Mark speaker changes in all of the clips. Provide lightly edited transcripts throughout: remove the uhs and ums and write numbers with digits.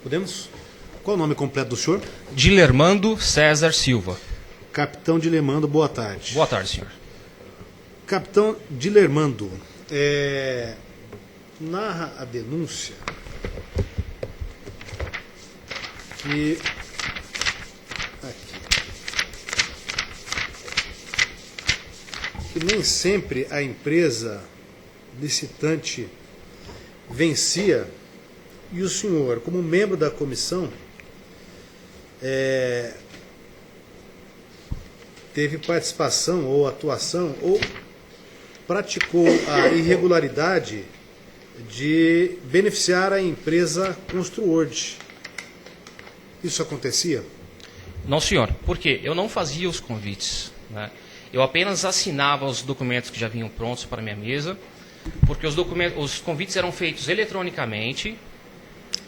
Speaker 1: Podemos? Qual o nome completo do senhor?
Speaker 2: Dilermando César Silva.
Speaker 1: Capitão Dilermando, boa tarde.
Speaker 2: Boa tarde, senhor.
Speaker 1: Capitão Dilermando, narra a denúncia que nem sempre a empresa licitante vencia e o senhor, como membro da comissão, teve participação ou atuação ou praticou a irregularidade de beneficiar a empresa Construord. Isso acontecia?
Speaker 2: Não, senhor. Por quê? Eu não fazia os convites, né? Eu apenas assinava os documentos que já vinham prontos para a minha mesa, porque os convites eram feitos eletronicamente,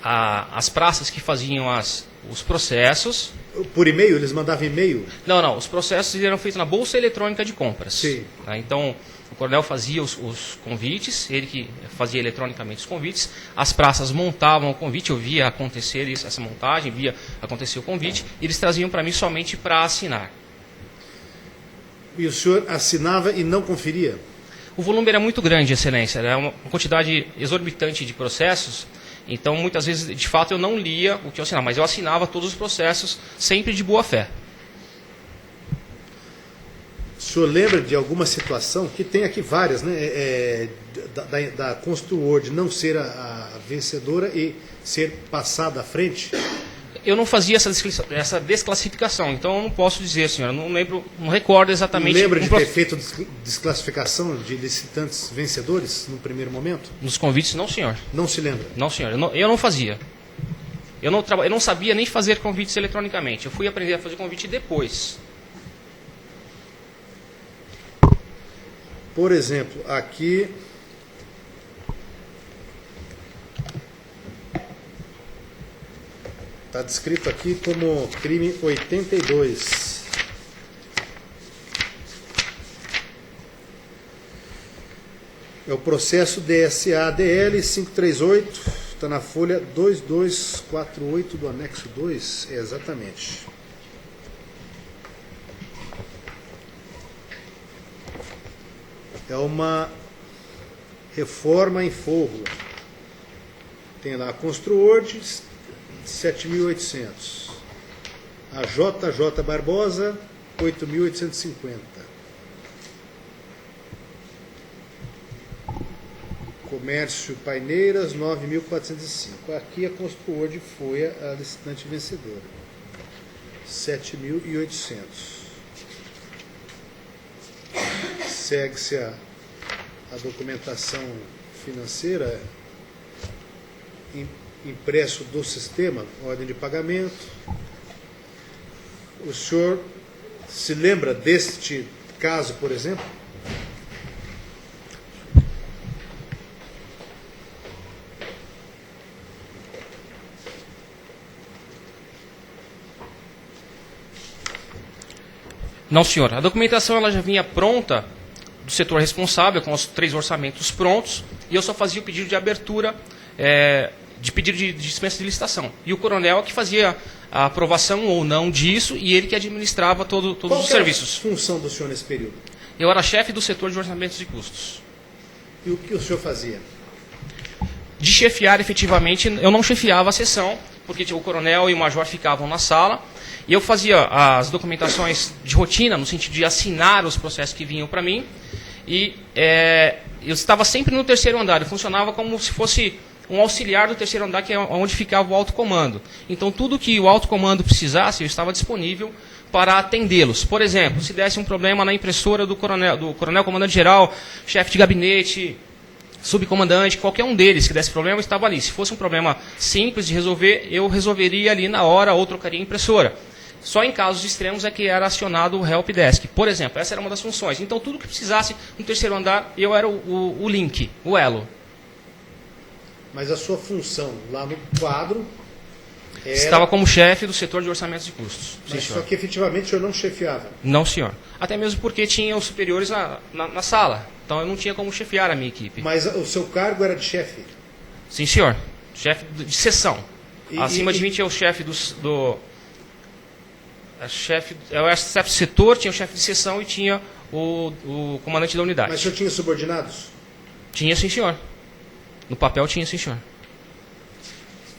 Speaker 2: as praças que faziam os processos...
Speaker 1: Por e-mail? Eles mandavam e-mail?
Speaker 2: Não. Os processos eram feitos na Bolsa Eletrônica de Compras.
Speaker 1: Sim.
Speaker 2: Então, o coronel fazia os convites, ele que fazia eletronicamente os convites, as praças montavam o convite, eu via acontecer essa montagem, via acontecer o convite, e eles traziam para mim somente para assinar.
Speaker 1: E o senhor assinava e não conferia?
Speaker 2: O volume era muito grande, excelência, era uma quantidade exorbitante de processos, então muitas vezes, de fato, eu não lia o que eu assinava, mas eu assinava todos os processos sempre de boa fé.
Speaker 1: O senhor lembra de alguma situação, que tem aqui várias, né, da Construord não ser a vencedora e ser passada à frente?
Speaker 2: Eu não fazia essa desclassificação, então eu não posso dizer, senhor, eu não lembro, não recordo exatamente...
Speaker 1: Lembra de ter feito desclassificação de licitantes vencedores no primeiro momento?
Speaker 2: Nos convites, não, senhor.
Speaker 1: Não se lembra?
Speaker 2: Não, senhor, eu não fazia. Eu não sabia nem fazer convites eletronicamente, eu fui aprender a fazer convite depois.
Speaker 1: Por exemplo, aqui... Está descrito aqui como crime 82. É o processo DSA-DL 538, está na folha 2248 do anexo 2, exatamente. É uma reforma em forro. Tem lá a Construord, 7.800. A JJ Barbosa, 8.850. Comércio Paineiras, 9.405. Aqui a Construord foi a licitante vencedora. 7.800. Segue-se a documentação financeira impresso do sistema, ordem de pagamento. O senhor se lembra deste caso, por exemplo?
Speaker 2: Não, senhor. A documentação ela já vinha pronta do setor responsável, com os 3 orçamentos prontos, e eu só fazia o pedido de abertura, de pedido de dispensa de licitação. E o coronel que fazia a aprovação ou não disso, e ele que administrava todos os serviços.
Speaker 1: Qual era a função do senhor nesse período?
Speaker 2: Eu era chefe do setor de orçamentos e custos.
Speaker 1: E o que o senhor fazia?
Speaker 2: De chefiar, efetivamente, eu não chefiava a sessão, porque o coronel e o major ficavam na sala, e eu fazia as documentações de rotina, no sentido de assinar os processos que vinham para mim, e eu estava sempre no terceiro andar, eu funcionava como se fosse um auxiliar do terceiro andar, que é onde ficava o alto comando. Então, tudo que o alto comando precisasse, eu estava disponível para atendê-los. Por exemplo, se desse um problema na impressora do coronel comandante-geral, chefe de gabinete, subcomandante, qualquer um deles que desse problema, eu estava ali. Se fosse um problema simples de resolver, eu resolveria ali na hora ou trocaria a impressora. Só em casos extremos é que era acionado o help desk. Por exemplo, essa era uma das funções. Então, tudo que precisasse no terceiro andar, eu era o link, o elo.
Speaker 1: Mas a sua função lá no quadro era...
Speaker 2: Estava como chefe do setor de orçamentos e custos.
Speaker 1: Mas
Speaker 2: Sim,
Speaker 1: só
Speaker 2: senhor.
Speaker 1: que efetivamente o senhor não chefiava.
Speaker 2: Não, senhor. Até mesmo porque tinha os superiores na sala. Então eu não tinha como chefiar a minha equipe.
Speaker 1: Mas o seu cargo era de chefe?
Speaker 2: Sim, senhor. Chefe de seção. Acima de mim tinha o chefe o chefe de setor, tinha o chefe de seção e tinha o comandante da unidade.
Speaker 1: Mas o senhor tinha subordinados?
Speaker 2: Tinha, sim, senhor. No papel tinha, sim, senhor.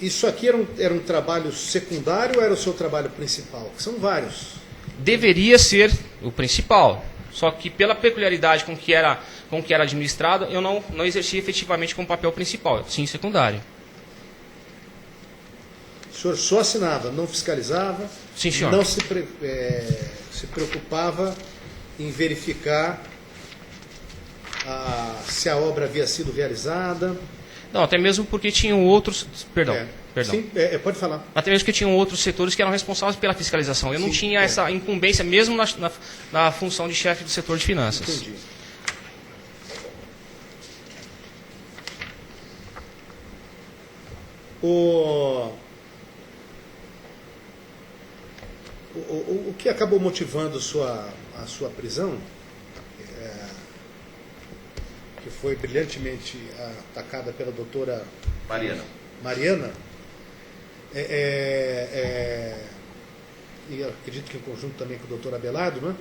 Speaker 1: Isso aqui era um trabalho secundário ou era o seu trabalho principal? São vários.
Speaker 2: Deveria ser o principal. Só que pela peculiaridade com que era administrado, eu não exercia efetivamente como papel principal, sim secundário.
Speaker 1: O senhor só assinava, não fiscalizava?
Speaker 2: Sim, senhor.
Speaker 1: Não se preocupava em verificar se a obra havia sido realizada?
Speaker 2: Não, até mesmo porque tinham outros... Perdão.
Speaker 1: Sim, pode falar.
Speaker 2: Até mesmo porque tinham outros setores que eram responsáveis pela fiscalização. Eu não tinha essa incumbência, mesmo na função de chefe do setor de finanças.
Speaker 1: Entendi. O que acabou motivando a sua prisão, que foi brilhantemente atacada pela doutora Mariana, e acredito que em conjunto também com o doutor Abelardo, né?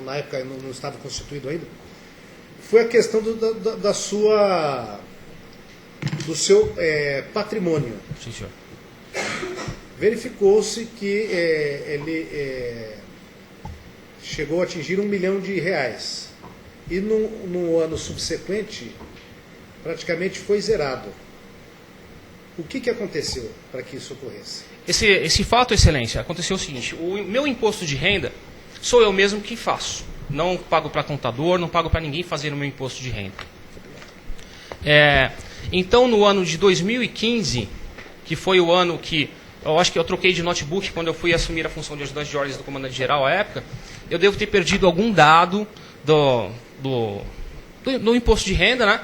Speaker 1: Na época não estava constituído ainda, foi a questão do seu patrimônio.
Speaker 2: Sim, senhor.
Speaker 1: Verificou-se que ele chegou a atingir R$1 milhão. E no ano subsequente, praticamente foi zerado. O que aconteceu para que isso ocorresse?
Speaker 2: Esse fato, Excelência, aconteceu o seguinte: o meu imposto de renda sou eu mesmo que faço. Não pago para contador, não pago para ninguém fazer o meu imposto de renda. Então, no ano de 2015, que foi o ano que eu acho que eu troquei de notebook quando eu fui assumir a função de ajudante de ordens do comandante-geral à época, eu devo ter perdido algum dado do imposto de renda, né?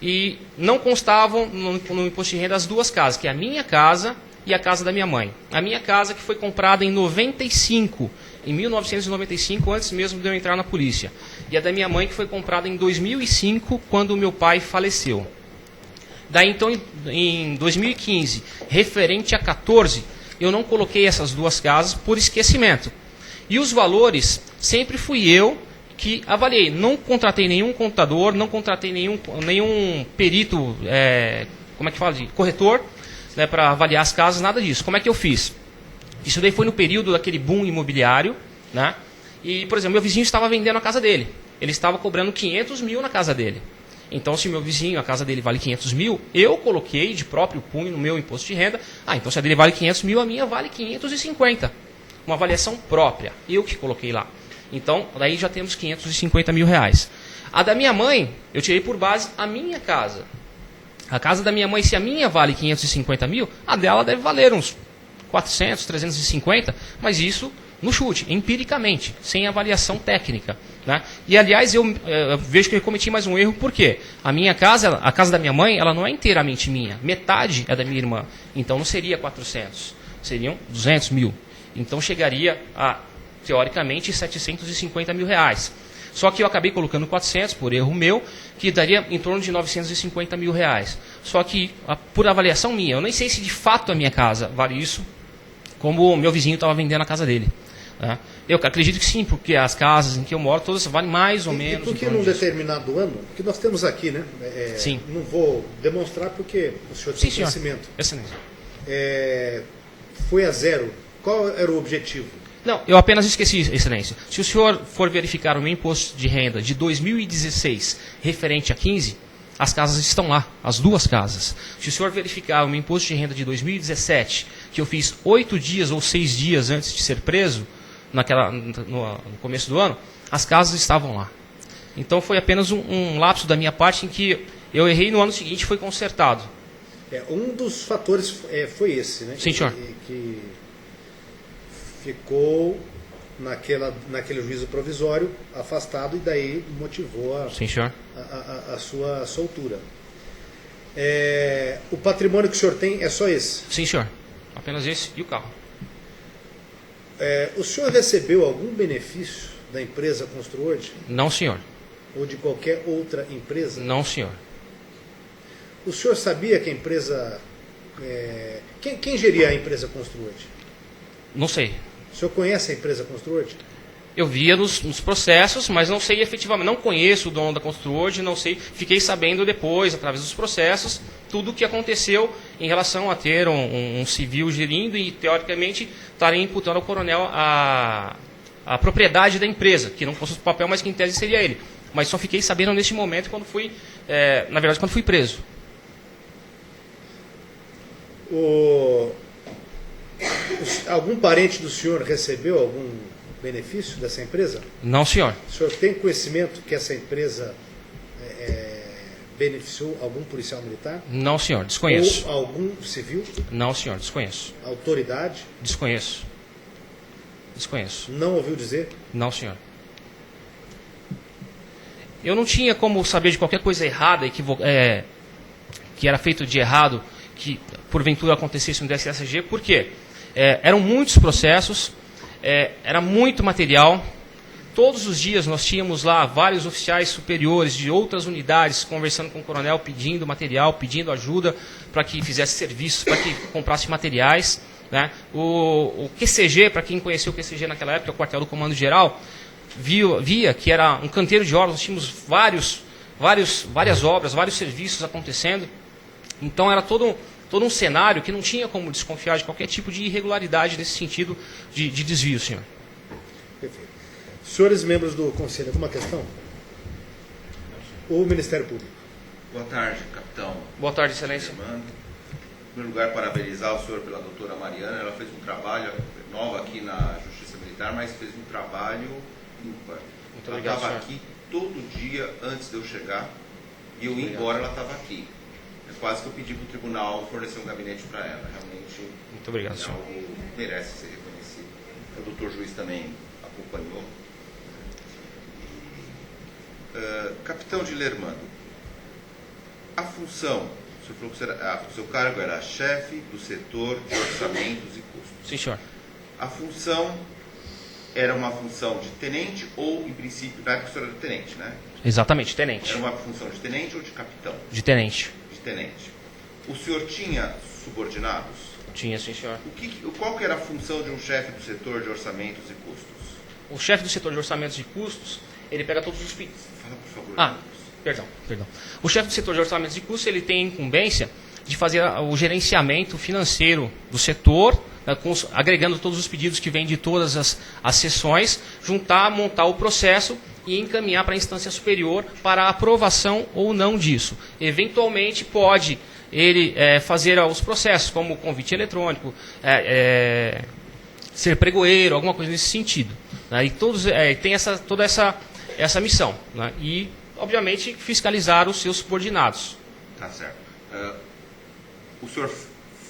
Speaker 2: E não constavam no imposto de renda as duas casas, que é a minha casa e a casa da minha mãe. A minha casa que foi comprada em 1995, antes mesmo de eu entrar na polícia. E a da minha mãe que foi comprada em 2005, quando o meu pai faleceu. Daí então, em 2015, referente a 14, eu não coloquei essas duas casas por esquecimento. E os valores, sempre fui eu que avaliei. Não contratei nenhum contador, não contratei nenhum perito, como é que fala, corretor, né, para avaliar as casas, nada disso. Como é que eu fiz? Isso daí foi no período daquele boom imobiliário, né? E, por exemplo, meu vizinho estava vendendo a casa dele. Ele estava cobrando 500 mil na casa dele. Então, se meu vizinho, a casa dele vale 500 mil, eu coloquei de próprio punho no meu imposto de renda. Então se a dele vale 500 mil, a minha vale 550. Uma avaliação própria. Eu que coloquei lá. Então, daí já temos 550 mil reais. A da minha mãe, eu tirei por base a minha casa. A casa da minha mãe, se a minha vale 550 mil, a dela deve valer uns 400, 350, mas isso no chute, empiricamente, sem avaliação técnica. Né? E, aliás, eu vejo que eu cometi mais um erro, porque a minha casa, a casa da minha mãe, ela não é inteiramente minha. Metade é da minha irmã. Então, não seria 400, seriam 200 mil. Então, chegaria a, teoricamente, 750 mil reais. Só que eu acabei colocando 400, por erro meu, que daria em torno de 950 mil reais. Só que, por avaliação minha, eu nem sei se de fato a minha casa vale isso, como o meu vizinho estava vendendo a casa dele. Eu acredito que sim, porque as casas em que eu moro, todas valem mais ou menos.
Speaker 1: E porque num determinado ano, que nós temos aqui, né?
Speaker 2: Sim.
Speaker 1: Não vou demonstrar porque o senhor tem conhecimento.
Speaker 2: Excelente.
Speaker 1: Foi a zero. Qual era o objetivo?
Speaker 2: Não, eu apenas esqueci, Excelência. Se o senhor for verificar o meu imposto de renda de 2016 referente a 15, as casas estão lá, as duas casas. Se o senhor verificar o meu imposto de renda de 2017, que eu fiz 8 dias ou 6 dias antes de ser preso, no começo do ano, as casas estavam lá. Então foi apenas um lapso da minha parte em que eu errei no ano seguinte e foi consertado.
Speaker 1: Um dos fatores foi esse, né?
Speaker 2: Sim, senhor.
Speaker 1: Que ficou naquele juízo provisório afastado e daí motivou
Speaker 2: Sim, senhor.
Speaker 1: a sua soltura. O patrimônio que o senhor tem é só esse?
Speaker 2: Sim, senhor. Apenas esse e o carro.
Speaker 1: O senhor recebeu algum benefício da empresa Construord?
Speaker 2: Não, senhor.
Speaker 1: Ou de qualquer outra empresa?
Speaker 2: Não, senhor.
Speaker 1: O senhor sabia que a empresa Quem geria a empresa Construord?
Speaker 2: Não sei.
Speaker 1: O senhor conhece a empresa Construord?
Speaker 2: Eu via nos processos, mas não sei efetivamente, não conheço o dono da Construord, não sei, fiquei sabendo depois, através dos processos, tudo o que aconteceu em relação a ter um civil gerindo e, teoricamente, estarem imputando ao coronel a propriedade da empresa, que não fosse o papel, mas que em tese seria ele. Mas só fiquei sabendo neste momento quando fui, na verdade, quando fui preso.
Speaker 1: Algum parente do senhor recebeu algum benefício dessa empresa?
Speaker 2: Não, senhor.
Speaker 1: O senhor tem conhecimento que essa empresa beneficiou algum policial militar?
Speaker 2: Não, senhor. Desconheço.
Speaker 1: Ou algum civil?
Speaker 2: Não, senhor. Desconheço.
Speaker 1: Autoridade?
Speaker 2: Desconheço. Desconheço.
Speaker 1: Não ouviu dizer?
Speaker 2: Não, senhor. Eu não tinha como saber de qualquer coisa errada, que era feito de errado, que porventura acontecesse no DSSG, por quê? Eram muitos processos, era muito material. Todos os dias nós tínhamos lá vários oficiais superiores de outras unidades conversando com o coronel, pedindo material, pedindo ajuda para que fizesse serviços, para que comprasse materiais. Né? O QCG, para quem conheceu o QCG naquela época, o quartel do Comando Geral, via que era um canteiro de obras, nós tínhamos várias obras, vários serviços acontecendo. Então era todo um cenário que não tinha como desconfiar de qualquer tipo de irregularidade nesse sentido de desvio, senhor.
Speaker 1: Perfeito. Senhores membros do Conselho, alguma questão? O Ministério Público.
Speaker 3: Boa tarde, capitão.
Speaker 2: Boa tarde, excelência.
Speaker 3: Em primeiro lugar, parabenizar o senhor pela doutora Mariana. Ela fez um trabalho nova aqui na Justiça Militar, mas fez um trabalho ímpar.
Speaker 2: Muito
Speaker 3: Ela
Speaker 2: obrigado,
Speaker 3: estava
Speaker 2: senhor.
Speaker 3: aqui todo dia antes de eu chegar e eu ia embora, ela estava aqui. É quase que eu pedi para o tribunal fornecer um gabinete para ela. Realmente
Speaker 2: Muito obrigado,
Speaker 3: é
Speaker 2: senhor.
Speaker 3: algo que merece ser reconhecido. O doutor juiz também acompanhou. Capitão de Lermando, a função, o senhor falou que o seu cargo era chefe do setor de orçamentos e custos.
Speaker 2: Sim, senhor.
Speaker 3: A função era uma função de tenente ou, em princípio, na época o senhor era tenente, né?
Speaker 2: Exatamente, tenente.
Speaker 3: Era uma função de tenente ou de capitão?
Speaker 2: De tenente.
Speaker 3: De tenente. O senhor tinha subordinados?
Speaker 2: Tinha, sim, senhor.
Speaker 3: Qual que era a função de um chefe do setor de orçamentos e custos?
Speaker 2: O chefe do setor de orçamentos e custos, ele pega todos os pedidos.
Speaker 3: Fala, por favor.
Speaker 2: Perdão. O chefe do setor de orçamentos e custos, ele tem a incumbência de fazer o gerenciamento financeiro do setor, né, agregando todos os pedidos que vêm de todas as sessões, montar o processo e encaminhar para a instância superior para a aprovação ou não disso. Eventualmente, pode ele fazer os processos, como convite eletrônico, ser pregoeiro, alguma coisa nesse sentido. Né, e tem toda essa missão. Né, e, obviamente, fiscalizar os seus subordinados.
Speaker 3: Tá certo. O senhor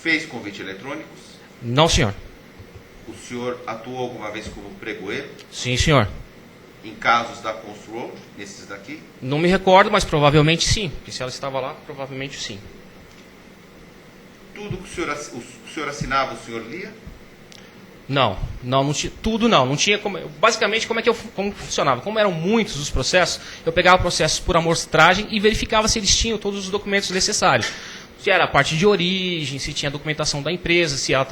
Speaker 3: fez convite eletrônicos?
Speaker 2: Não, senhor.
Speaker 3: O senhor atuou alguma vez como pregoeiro?
Speaker 2: Sim, senhor.
Speaker 3: Em casos da Construord, nesses daqui?
Speaker 2: Não me recordo, mas provavelmente sim. Porque se ela estava lá, provavelmente sim.
Speaker 3: Tudo que o senhor assinava, o senhor lia?
Speaker 2: Não tinha, tudo não tinha como, basicamente como funcionava, como eram muitos os processos, eu pegava processos por amostragem e verificava se eles tinham todos os documentos necessários, se era a parte de origem, se tinha a documentação da empresa, se ela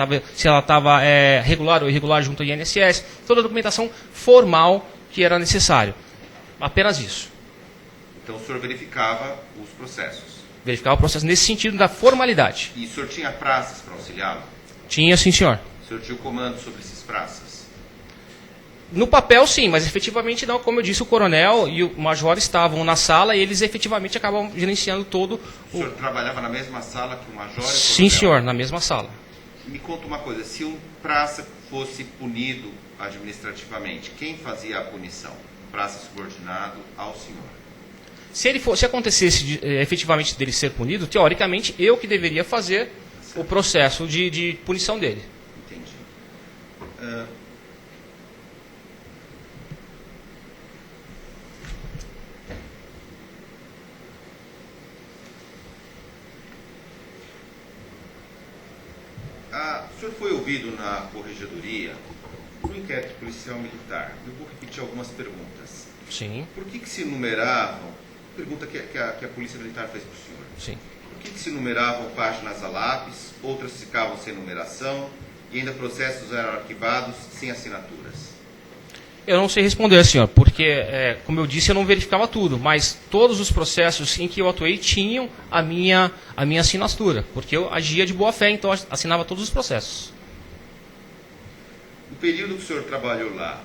Speaker 2: estava regular ou irregular junto ao INSS, toda a documentação formal que era necessário, apenas isso.
Speaker 3: Então o senhor verificava os processos?
Speaker 2: Verificava o processo nesse sentido da formalidade.
Speaker 3: E o senhor tinha praças para auxiliá-lo?
Speaker 2: Tinha, sim, senhor.
Speaker 3: O senhor tinha o comando sobre esses praças?
Speaker 2: No papel, sim, mas efetivamente não. Como eu disse, o coronel e o major estavam na sala e eles efetivamente acabam gerenciando todo
Speaker 3: O senhor trabalhava na mesma sala que o major e o coronel?
Speaker 2: Sim, senhor, na mesma sala.
Speaker 3: Me conta uma coisa, se um praça fosse punido administrativamente, quem fazia a punição? Praça subordinado ao senhor?
Speaker 2: Se acontecesse efetivamente dele ser punido, teoricamente eu que deveria fazer o processo de punição dele.
Speaker 3: Entendi. O senhor foi ouvido na corregedoria no inquérito policial militar. Eu vou repetir algumas perguntas.
Speaker 2: Sim,
Speaker 3: Por que se enumeravam, pergunta que a polícia militar fez para o senhor,
Speaker 2: sim.
Speaker 3: por que se numeravam páginas a lápis, outras ficavam sem numeração e ainda processos eram arquivados sem assinaturas?
Speaker 2: Eu não sei responder, senhor, porque, como eu disse, eu não verificava tudo, mas todos os processos em que eu atuei tinham a minha assinatura, porque eu agia de boa fé, então eu assinava todos os processos.
Speaker 3: No período que o senhor trabalhou lá,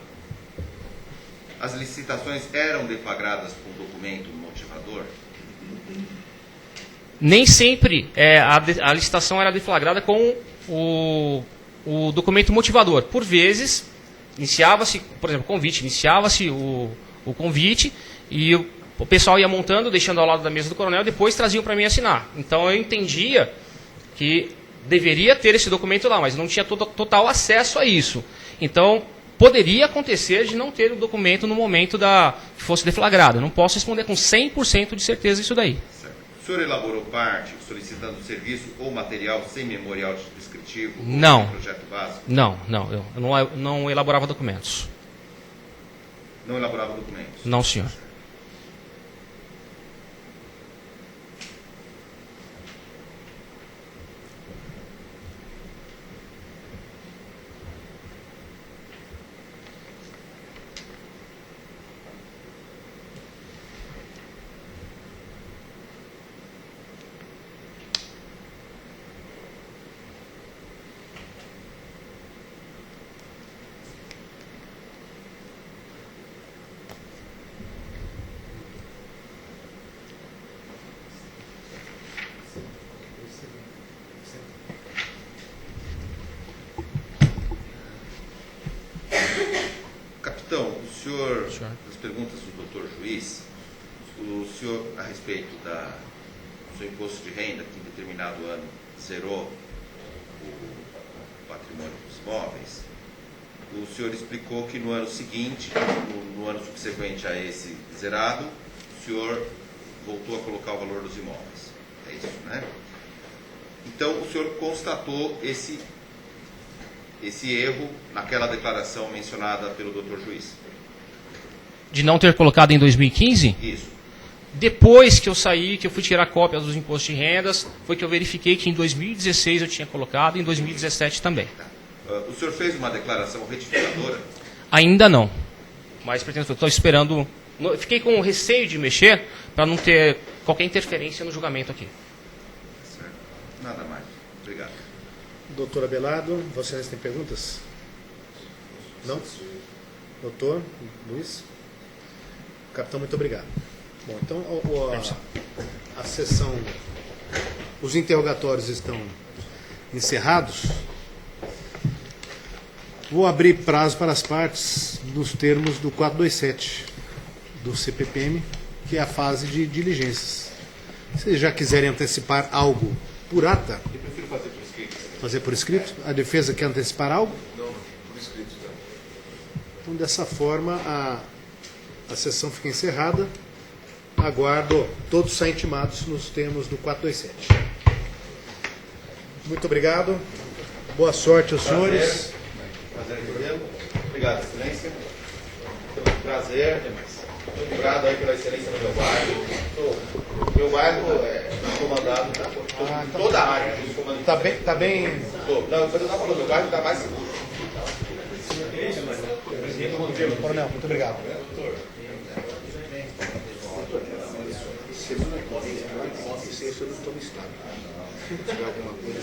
Speaker 3: as licitações eram deflagradas com documento motivador?
Speaker 2: Nem sempre a licitação era deflagrada com o documento motivador. Por vezes, iniciava-se, por exemplo, convite, iniciava-se o convite e o pessoal ia montando, deixando ao lado da mesa do coronel, depois traziam para mim assinar. Então eu entendia que deveria ter esse documento lá, mas não tinha total acesso a isso. Então poderia acontecer de não ter o documento no momento que fosse deflagrado. Eu não posso responder com 100% de certeza isso daí.
Speaker 3: Certo. O senhor elaborou parte solicitando serviço ou material sem memorial descritivo?
Speaker 2: Não.
Speaker 3: Ou projeto básico?
Speaker 2: Não, eu não elaborava documentos.
Speaker 3: Não elaborava documentos?
Speaker 2: Não, senhor.
Speaker 3: Capitão, o senhor, as perguntas do doutor juiz, o senhor, a respeito do seu imposto de renda, que em determinado ano zerou o patrimônio dos imóveis, o senhor explicou que no ano seguinte, no ano subsequente a esse zerado, o senhor voltou a colocar o valor dos imóveis. É isso, né? Então, o senhor constatou esse erro naquela declaração mencionada pelo doutor juiz?
Speaker 2: De não ter colocado em 2015?
Speaker 3: Isso.
Speaker 2: Depois que eu saí, que eu fui tirar cópias dos impostos de rendas, foi que eu verifiquei que em 2016 eu tinha colocado e em 2017 também.
Speaker 3: O senhor fez uma declaração retificadora?
Speaker 2: Ainda não. Mas pretendo, estou esperando. Fiquei com receio de mexer para não ter qualquer interferência no julgamento aqui.
Speaker 3: Certo. Nada mais. Obrigado.
Speaker 1: Doutor Abelardo, vocês têm perguntas? Não? Doutor Luiz? Capitão, muito obrigado. Bom, então a sessão, os interrogatórios estão encerrados. Vou abrir prazo para as partes nos termos do 427 do CPPM, que é a fase de diligências. Se vocês já quiserem antecipar algo por ata,
Speaker 3: Eu prefiro fazer por escrito.
Speaker 1: fazer por escrito, a defesa quer antecipar algo?
Speaker 3: Não, por escrito. Tá?
Speaker 1: Então, dessa forma, a sessão fica encerrada. Aguardo todos saem intimados nos termos do 427. Muito obrigado. Boa sorte aos senhores.
Speaker 3: Prazer em revê-lo. Obrigado, excelência. Prazer. Muito obrigado aí pela excelência do meu bairro. Meu bairro é comandado por toda a área.
Speaker 1: Tá bem.
Speaker 3: Não, quando eu estava falando, meu bairro está mais seguro.
Speaker 1: Coronel, muito obrigado. Semana que vem, se eu não estou no estado. Se tiver alguma coisa.